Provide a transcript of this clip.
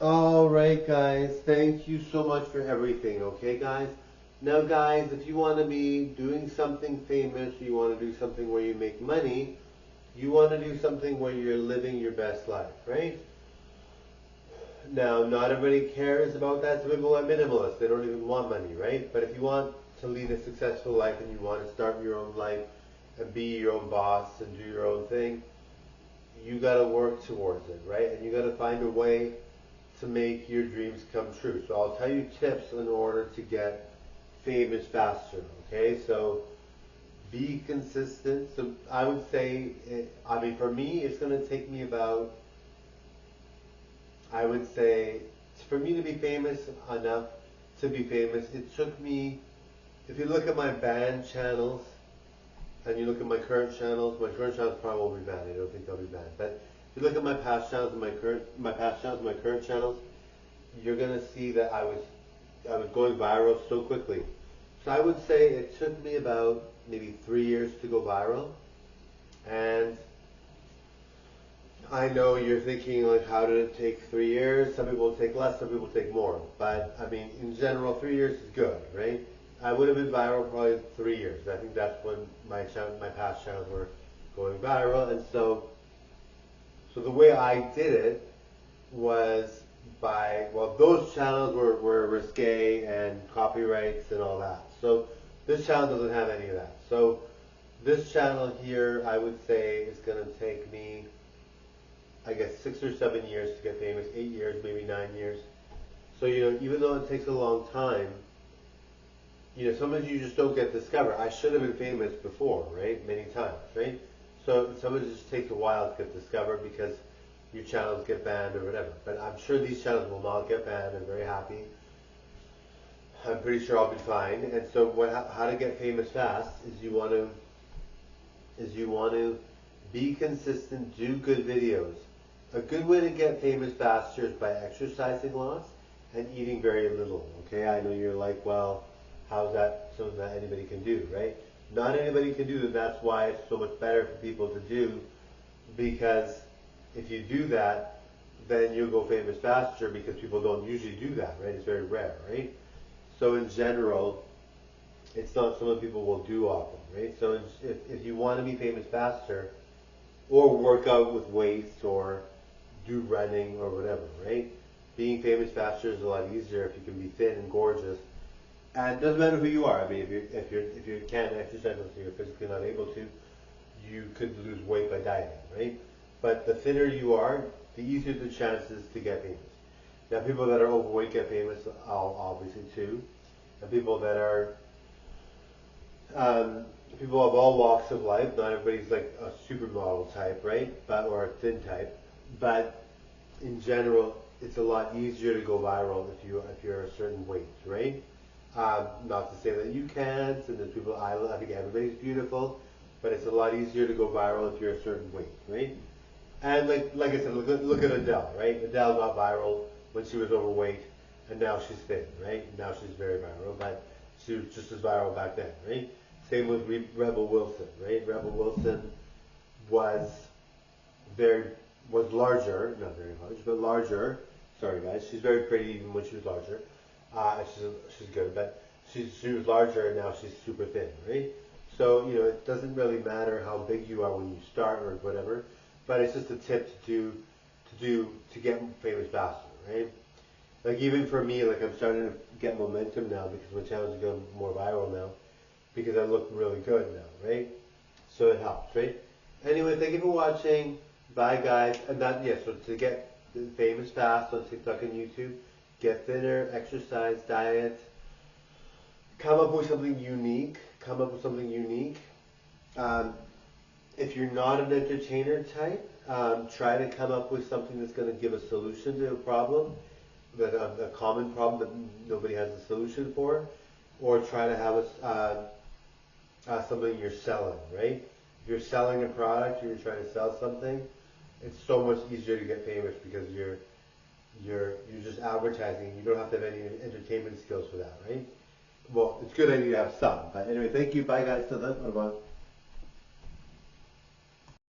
Alright guys, thank you so much for everything, okay guys? Now guys, if you want to be doing something famous, you want to do something where you make money, you want to do something where you're living your best life, right? Now, not everybody cares about that. Some people are minimalists, they don't even want money, right? But if you want to lead a successful life and you want to start your own life and be your own boss and do your own thing, you got to work towards it, right? And you got to find a way to make your dreams come true. So I'll tell you tips in order to get famous faster, okay? So be consistent. So I would say, for me, it's going to take me about, I would say, for me to be famous enough to be famous, it took me, if you look at my band channels, and you look at my current channels probably won't be banned. I don't think they'll be banned. But if you look at my past channels and my current channels, you're gonna see that I was going viral so quickly. So I would say it took me about maybe 3 years to go viral. And I know you're thinking, like, how did it take 3 years? Some people take less, some people take more. But I mean, in general, 3 years is good, right? I would have been viral probably 3 years. I think that's when my past channels were going viral. And so the way I did it was by, well, those channels were risque and copyrights and all that. So this channel doesn't have any of that. So this channel here, I would say, is going to take me, I guess, 6 or 7 years to get famous, 8 years, maybe 9 years. So, even though it takes a long time, sometimes you just don't get discovered. I should have been famous before, right? Many times, right? So sometimes it just takes a while to get discovered because your channels get banned or whatever. But I'm sure these channels will not get banned. I'm very happy. I'm pretty sure I'll be fine. And so how to get famous fast is you want to be consistent, do good videos. A good way to get famous faster is by exercising lots and eating very little. Okay, I know you're like, well, how's that something that anybody can do, right? Not anybody can do that. That's why it's so much better for people to do, because if you do that, then you'll go famous faster because people don't usually do that, right? It's very rare, right? So in general, it's not something people will do often, right? So if you want to be famous faster, or work out with weights, or do running, or whatever, right? Being famous faster is a lot easier if you can be thin and gorgeous. And it doesn't matter who you are. I mean, if you can't exercise until you're physically not able to, you could lose weight by dieting, right? But the thinner you are, the easier the chances to get famous. Now, people that are overweight get famous, obviously too, and people that are people of all walks of life. Not everybody's like a supermodel type, right? Or a thin type. But in general, it's a lot easier to go viral if you're a certain weight, right? Not to say that you can't, and there's people, I think everybody's beautiful, but it's a lot easier to go viral if you're a certain weight, right? And like I said, look at Adele, right? Adele got viral when she was overweight, and now she's thin, right? Now she's very viral, but she was just as viral back then, right? Same with Rebel Wilson, right? Rebel Wilson was larger, not very large, but larger. Sorry guys, she's very pretty even when she was larger. She's good, but she was larger and now she's super thin, right? So it doesn't really matter how big you are when you start or whatever, but it's just a tip to get famous faster, right? Like even for me, like I'm starting to get momentum now because my channel's going more viral now because I look really good now, right? So it helps, right? Anyway, thank you for watching. Bye guys. And so to get famous fast on TikTok and YouTube, get thinner, exercise, diet, come up with something unique. If you're not an entertainer type, try to come up with something that's going to give a solution to a problem, a common problem that nobody has a solution for, or try to have something you're selling, right? If you're selling a product or you're trying to sell something, it's so much easier to get famous because you're just advertising. You don't have to have any entertainment skills for that, right? Well, it's good that you have some. But anyway, thank you. Bye guys. Till then. Bye-bye.